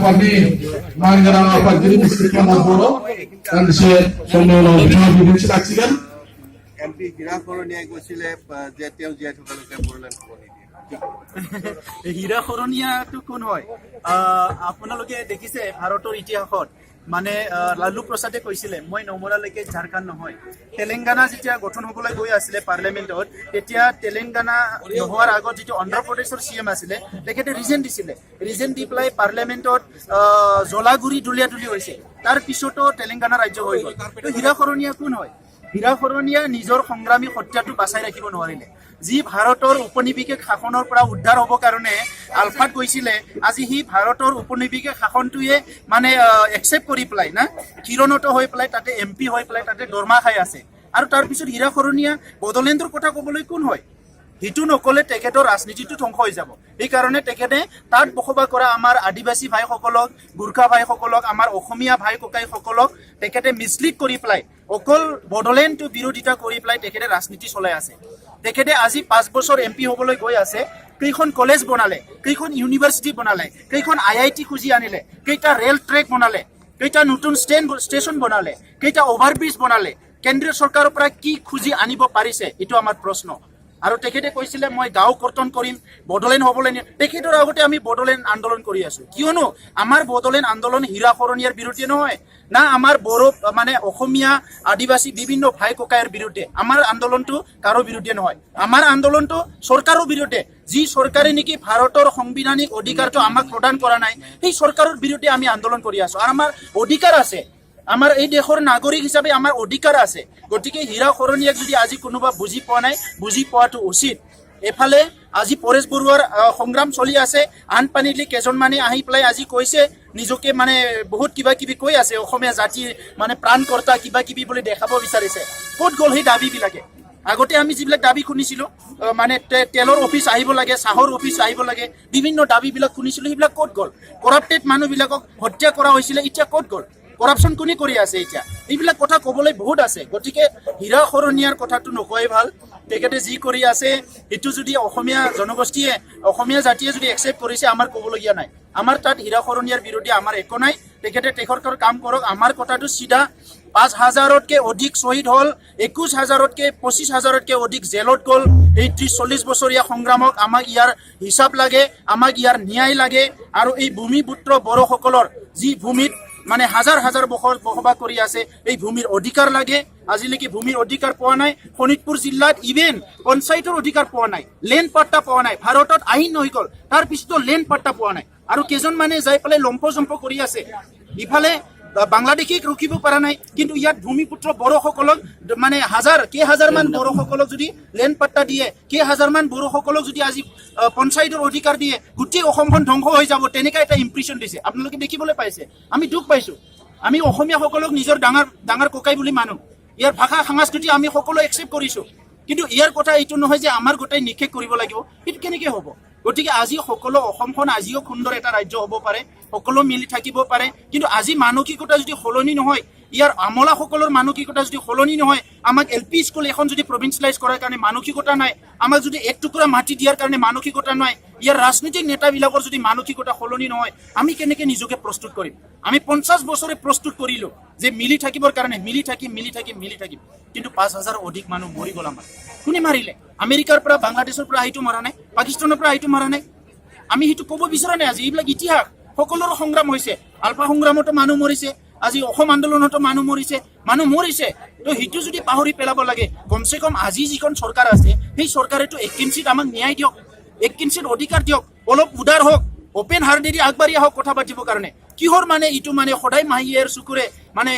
kami mengenal apa jadi miskin Mangoro dan saya semua orang bisa disaksikan. MP Hira Khoronia গৈছিলে যে তেওঁ জীয়াই থকালৈকে বড়োলেণ্ড হ'ব নিদিয়ে হীৰা খৰণীয়াটো কোন হয় আপোনালোকে দেখিছে ভাৰতৰ ইতিহাসত মানে লালু প্ৰসাদে কৈছিলে মই নমৰালৈকে ঝাৰখণ্ড নহয় তেলেংগানা যেতিয়া গঠন হ'বলৈ গৈ আছিলে পাৰ্লিয়ামেণ্টত তেতিয়া তেলেংগানা নোহোৱাৰ আগত যিটো অন্ধ্ৰপ্ৰদেশৰ CM আছিলে তেখেতে ৰিজেন দি পেলাই পাৰ্লিয়ামেণ্টত জলাগুৰি দুলিয়াদুলি হৈছে তাৰ পিছতো তেলেংগানা ৰাজ্য হৈ গ'ল হীৰা খৰণীয়া কোন হয় হীৰা খৰণীয়া নিজৰ সংগ্ৰামী সত্যাটো বাচাই ৰাখিব নোৱাৰিলে যি ভাৰতৰ উপনিবেশিক শাসনৰ পৰা উদ্ধাৰ হ'ব কাৰণে আলফাত গৈছিলে আজি হি ভাৰতৰ উপনিবেশিক শাসনটোৱে মানে একচেপ্ট কৰি পেলাই না কিৰণত হৈ পেলাই তাতে MP হৈ পেলাই তাতে দৰমা খাই আছে আৰু তাৰ পিছত হীৰা খৰণীয়া বড়োলেণ্ডৰ কথা ক'বলৈ কোন হয় হিটু নকলে তেখেতৰ ৰাজনীতিটো ধ্বংস হৈ যাব এই কাৰণে তেখেতে তাত বসবাস কৰা আমাৰ আদিবাসী ভাইসকলক গুৰ্খা ভাইসকলক আমাৰ অসমীয়া ভাই ককাইসকলক তেখেতে মিছলিড কৰি পেলাই অকল বড়োলেণ্ডটো বিৰোধিতা কৰি পেলাই তেখেতে ৰাজনীতি চলাই আছে তেখেতে আজি 5 বছৰ MP হ'বলৈ গৈ আছে কেইখন কলেজ বনালে কেইখন ইউনিভাৰ্চিটি বনালে কেইখন IIT খুজি আনিলে কেইটা ৰেল ট্ৰেক বনালে কেইটা নতুন ষ্টেচন বনালে কেইটা অভাৰব্ৰিজ বনালে কেন্দ্ৰীয় চৰকাৰৰ পৰা কি খুজি আনিব পাৰিছে এইটো আমাৰ প্ৰশ্ন আৰু তেখেতে কৈছিলে মই গাঁও কৰ্তন কৰিম বড়োলেণ্ড হ'বলৈ তেখেতৰ আগতে আমি বড়োলেণ্ড আন্দোলন কৰি আছো কিয়নো আমাৰ বড়োলেণ্ড আন্দোলন হীৰা খৰণীয়াৰ বিৰুদ্ধে নহয় না আমাৰ বড়ো মানে অসমীয়া আদিবাসী বিভিন্ন ভাই ককাইৰ বিৰুদ্ধে আমাৰ আন্দোলনটো কাৰো বিৰুদ্ধে নহয় আমাৰ আন্দোলনটো চৰকাৰৰ বিৰুদ্ধে যি চৰকাৰে নেকি ভাৰতৰ সাংবিধানিক অধিকাৰটো আমাক প্ৰদান কৰা নাই সেই চৰকাৰৰ বিৰুদ্ধে আমি আন্দোলন কৰি আছো আৰু আমাৰ অধিকাৰ আছে আমাৰ এই দেশৰ নাগৰিক হিচাপে আমাৰ অধিকাৰ আছে গতিকে হীৰা খৰণীয়াক যদি আজি কোনোবা বুজি পোৱা নাই বুজি পোৱাটো উচিত এফালে আজি পৰেশ বৰুৱাৰ সংগ্ৰাম চলি আছে আনপানিলি কেজনমানে আহি পেলাই আজি কৈছে নিজকে মানে বহুত কিবা কিবি কৈ আছে অসমীয়া জাতিৰ মানে প্ৰাণকৰ্তা কিবা কিবি বুলি দেখাব বিচাৰিছে ক'ত গ'ল সেই দাবীবিলাকে আগতে আমি যিবিলাক দাবী শুনিছিলোঁ মানে তেলৰ অফিচ আহিব লাগে চাহৰ অফিচ আহিব লাগে বিভিন্ন দাবীবিলাক শুনিছিলোঁ সেইবিলাক ক'ত গ'ল কৰাপ্টেড মানুহবিলাকক হত্যা কৰা হৈছিলে এতিয়া ক'ত গ'ল কৰাপশ্যন কোনে কৰি আছে এতিয়া এইবিলাক কথা ক'বলৈ বহুত আছে গতিকে হীৰা খৰণীয়াৰ কথাটো নকয় ভাল তেখেতে যি কৰি আছে এইটো যদি অসমীয়া জনগোষ্ঠীয়ে অসমীয়া জাতিয়ে যদি একচেপ্ট কৰিছে আমাৰ ক'বলগীয়া নাই আমাৰ তাত হীৰা খৰণীয়াৰ বিৰুদ্ধে আমাৰ একো নাই তেখেতে তেখেতৰ কাম কৰক আমাৰ কথাটো চিধা 5,000তকৈ অধিক শ্বহীদ হ'ল 21,000তকৈ 25,000তকৈ অধিক জেলত গ'ল এই 30-40 বছৰীয়া সংগ্ৰামক আমাক ইয়াৰ হিচাপ লাগে আমাক ইয়াৰ ন্যায় লাগে আৰু এই ভূমিপুত্ৰ বড়োসকলৰ যি ভূমিত মানে হাজাৰ বছৰ বসবাস কৰি আছে এই ভূমিৰ অধিকাৰ লাগে আজিলৈকে ভূমিৰ অধিকাৰ পোৱা নাই শোণিতপুৰ জিলাত ইভেন পঞ্চায়তৰ অধিকাৰ পোৱা নাই লেণ্ড পাট্টা পোৱা নাই ভাৰতত আইন হৈ গ'ল তাৰ পিছতো লেণ্ড পাট্টা পোৱা নাই আৰু কেইজনমানে যাই পেলাই লম্প কৰি আছে ইফালে বাংলাদেশীক ৰখিব পৰা নাই কিন্তু ইয়াত ভূমিপুত্ৰ বড়োসকলক মানে কেইহাজাৰমান বড়োসকলক যদি লেণ্ড পাট্টা দিয়ে কেইহাজাৰমান বড়োসকলক যদি আজি পঞ্চায়তৰ অধিকাৰ দিয়ে গোটেই অসমখন ধ্বংস হৈ যাব তেনেকুৱা এটা ইম্প্ৰেশ্যন দিছে আপোনালোকে দেখিবলৈ পাইছে আমি দুখ পাইছোঁ আমি অসমীয়াসকলক নিজৰ ডাঙৰ ককাই বুলি মানো ইয়াৰ ভাষা সংস্কৃতি আমি সকলো একচেপ্ট কৰিছোঁ কিন্তু ইয়াৰ কথা এইটো নহয় যে আমাৰ গোটেই নিষেধ কৰিব লাগিব সেইটো কেনেকৈ হ'ব গতিকে আজি সকলো অসমখন আজিও সুন্দৰ এটা ৰাজ্য হ'ব পাৰে সকলো মিলি থাকিব পাৰে কিন্তু আজি মানসিকতা যদি সলনি নহয় ইয়াৰ আমলাসকলৰ মানসিকতা যদি সলনি নহয় আমাক LP স্কুল এখন যদি প্ৰভিন্সিয়েলাইজ কৰাৰ কাৰণে মানসিকতা নাই আমাক যদি এক টুকুৰা মাটি দিয়াৰ কাৰণে মানসিকতা নাই ইয়াৰ ৰাজনৈতিক নেতাবিলাকৰ যদি মানসিকতা সলনি নহয় আমি কেনেকৈ নিজকে প্ৰস্তুত কৰিম আমি 50 বছৰে প্ৰস্তুত কৰিলোঁ যে মিলি থাকিবৰ কাৰণে মিলি থাকিম কিন্তু 5,000 অধিক মানুহ মৰি গ'ল আমাৰ কোনে মাৰিলে আমেৰিকাৰ পৰা বাংলাদেশৰ পৰা সেইটো মৰা নাই পাকিস্তানৰ পৰা সেইটো মৰা নাই আমি সেইটো ক'ব বিচৰা নাই আজি এইবিলাক ইতিহাস সকলোৰে সংগ্ৰাম হৈছে আলফা সংগ্ৰামতো মানুহ মৰিছে আজি অসম আন্দোলনতো মানুহ মৰিছে তো সেইটো যদি পাহৰি পেলাব লাগে কমচে কম আজি যিখন চৰকাৰ আছে সেই চৰকাৰেতো 1 ইঞ্চিত আমাক ন্যায় দিয়ক 1 ইঞ্চিত অধিকাৰ দিয়ক অলপ উদাৰ হওক ওপেন হাৰ্টেদি আগবাঢ়ি আহক কথা পাতিবৰ কাৰণে কিহৰ মানে এইটো মানে সদায় মাহিয়েৰ চকুৰে মানে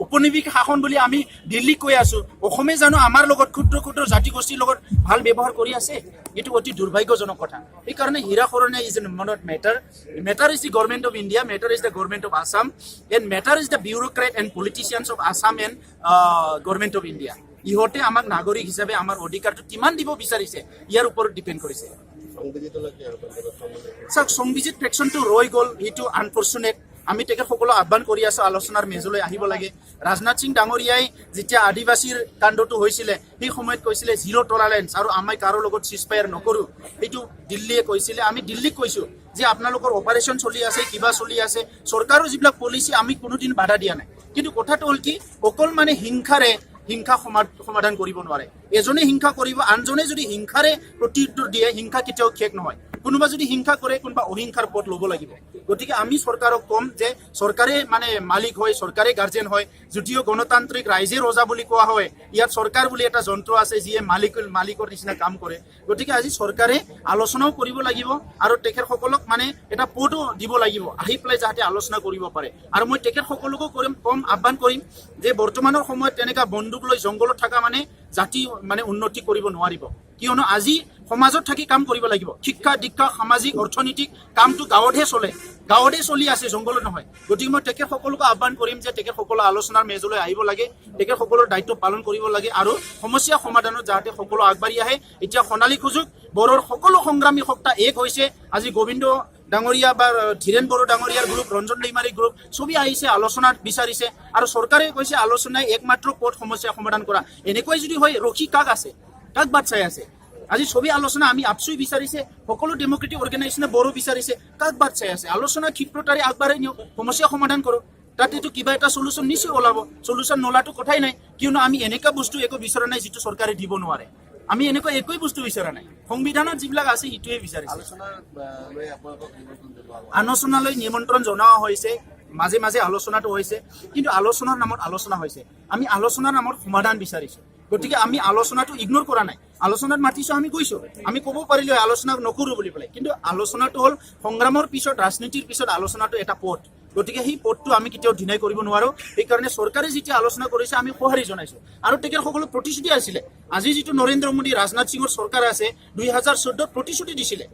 উপনিবেশিক শাসন বুলি আমি দিল্লীক কৈ আছো অসমে জানো আমাৰ লগত ক্ষুদ্ৰ জাতিগোষ্ঠীৰ লগত ভাল ব্যৱহাৰ কৰি আছে এইটো অতি দুৰ্ভাগ্যজনক কথা এই কাৰণে Hira Kharaniya is not matter is the government of India matter is the government of Assam and matter is the bureaucrat and politicians of Assam and government of India ইহঁতে আমাক নাগৰিক হিচাপে আমাৰ অধিকাৰটো কিমান দিব বিচাৰিছে ইয়াৰ ওপৰত ডিপেণ্ড কৰিছে চাওক সংবিজিত ফ্ৰেকশ্যনটো ৰৈ গ'ল সেইটো আনফৰ্চুনেট আমি তেখেতসকলক আহ্বান কৰি আছোঁ আলোচনাৰ মেজলৈ আহিব লাগে ৰাজনাথ সিং ডাঙৰীয়াই যেতিয়া আদিবাসীৰ কাণ্ডটো হৈছিলে সেই সময়ত কৈছিলে 0 টলাৰেঞ্চ আৰু আমি কাৰো লগত চিজফায়াৰ নকৰোঁ এইটো দিল্লীয়ে কৈছিলে আমি দিল্লীক কৈছোঁ যে আপোনালোকৰ অপাৰেশ্যন চলি আছে কিবা চলি আছে চৰকাৰৰ যিবিলাক পলিচি আমি কোনোদিন বাধা দিয়া নাই কিন্তু কথাটো হ'ল কি অকল মানে হিংসাৰে হিংসা সমাধান কৰিব নোৱাৰে এজনে হিংসা কৰিব আনজনে যদি হিংসাৰে প্ৰত্যুত্তৰ দিয়ে হিংসা কেতিয়াও শেষ নহয় কোনোবা যদি হিংসা কৰে কোনোবা অহিংসাৰ পথ ল'ব লাগিব গতিকে আমি চৰকাৰক কম যে চৰকাৰে মানে মালিক হয় চৰকাৰে গাৰ্জেন হয় যদিও গণতান্ত্ৰিক ৰাইজে ৰজা বুলি কোৱা হয় ইয়াত চৰকাৰ বুলি এটা যন্ত্ৰ আছে যিয়ে মালিকৰ নিচিনা কাম কৰে গতিকে আজি চৰকাৰে আলোচনাও কৰিব লাগিব আৰু তেখেতসকলক মানে এটা পদো দিব লাগিব আহি পেলাই যাতে আলোচনা কৰিব পাৰে আৰু মই তেখেতসকলকো কম আহ্বান কৰিম যে বৰ্তমানৰ সময়ত তেনেকা বন্দুক লৈ জংগলত থকা মানে জাতি মানে উন্নতি কৰিব নোৱাৰিব কিয়নো আজি সমাজত থাকি কাম কৰিব লাগিব শিক্ষা দীক্ষা সামাজিক অৰ্থনৈতিক কামটো গাঁৱতে চলি আছে জংগলত নহয় গতিকে মই তেখেতসকলকো আহ্বান কৰিম যে তেখেতসকলৰ আলোচনাৰ মেজলৈ আহিব লাগে তেখেতসকলৰ দায়িত্ব পালন কৰিব লাগে আৰু সমস্যা সমাধানত যাতে সকলো আগবাঢ়ি আহে এতিয়া সোণালী সুযোগ বড়োৰ সকলো সংগ্ৰামী সত্তা এক হৈছে আজি গোবিন্দ ডাঙৰীয়া বা ধীৰেন বড়ো ডাঙৰীয়াৰ গ্ৰুপ ৰঞ্জন দৈমাৰী গ্ৰুপ ছবি আহিছে আলোচনাত বিচাৰিছে আৰু চৰকাৰে কৈছে আলোচনাই একমাত্ৰ পথ সমস্যা সমাধান কৰা এনেকৈ যদি হয় ৰখি কাক বাট চাই আছে আজি ছবি আলোচনা আমি আপচুই বিচাৰিছে সকলো ডেমক্ৰেটিক অৰ্গেনাইজেশ্যনে বড়ো বিচাৰিছে কাক বাট চাই আছে আলোচনা ক্ষিপ্ৰতাৰে আগবাঢ়াই নিয়ক সমস্যা সমাধান কৰক তাতেতো কিবা এটা সলিউশন নিশ্চয় ওলাব সলিউশন নলাটো কথাই নাই কিয়নো আমি এনেকুৱা বস্তু একো বিচৰা নাই যিটো চৰকাৰে দিব নোৱাৰে আমি এনেকুৱা একোই বস্তু বিচৰা নাই সংবিধানত যিবিলাক আছে সেইটোৱে বিচাৰিছে আলোচনালৈ নিমন্ত্ৰণ জনোৱা হৈছে মাজে মাজে আলোচনাটো হৈছে কিন্তু আলোচনাৰ নামত আলোচনা হৈছে আমি আলোচনাৰ নামত সমাধান বিচাৰিছো গতিকে আমি আলোচনাটো ইগনোৰ কৰা নাই আলোচনাত মাতিছো আমি গৈছো আমি ক'ব পাৰিলো আলোচনা নকৰো বুলি পেলাই কিন্তু আলোচনাটো হ'ল সংগ্ৰামৰ পিছত ৰাজনীতিৰ পিছত আলোচনাটো এটা পথ গতিকে সেই পথটো আমি কেতিয়াও ডিনাই কৰিব নোৱাৰো সেইকাৰণে চৰকাৰে যেতিয়া আলোচনা কৰিছে আমি সঁহাৰি জনাইছো আৰু তেখেতসকলো প্ৰতিশ্ৰুতি আছিলে আজি যিটো নৰেন্দ্ৰ মোদী ৰাজনাথ সিঙৰ চৰকাৰ আছে 2014 প্ৰতিশ্ৰুতি দিছিলে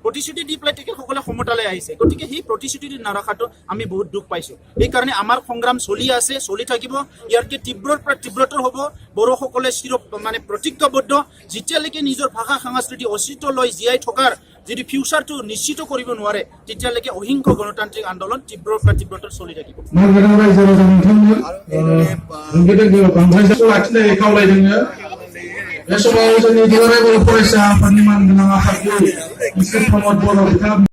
প্ৰতিশ্ৰুতি দি পেলাই তেখেতসকলে ক্ষমতালৈ আহিছে গতিকে সেই প্ৰতিশ্ৰুতি নাৰাখাটো আমি বহুত দুখ পাইছো সেইকাৰণে আমাৰ সংগ্ৰাম চলি আছে চলি থাকিব ইয়াৰকে তীব্ৰৰ পৰা তীব্ৰতৰ হ'ব বড়োসকলে মানে প্ৰতিজ্ঞাবদ্ধ যেতিয়ালৈকে নিজৰ ভাষা সংস্কৃতি অস্তিত্ব লৈ জীয়াই থকাৰ যদি ফিউচাৰটো নিশ্চিত কৰিব নোৱাৰে তেতিয়ালৈকে অহিংস গণতান্ত্ৰিক আন্দোলন তীব্ৰৰ পৰা তীব্ৰতৰ চলি থাকিব Besok mau jadi juara kalau polisi apa nih man dengan apa sih? Mesti promote bola kita.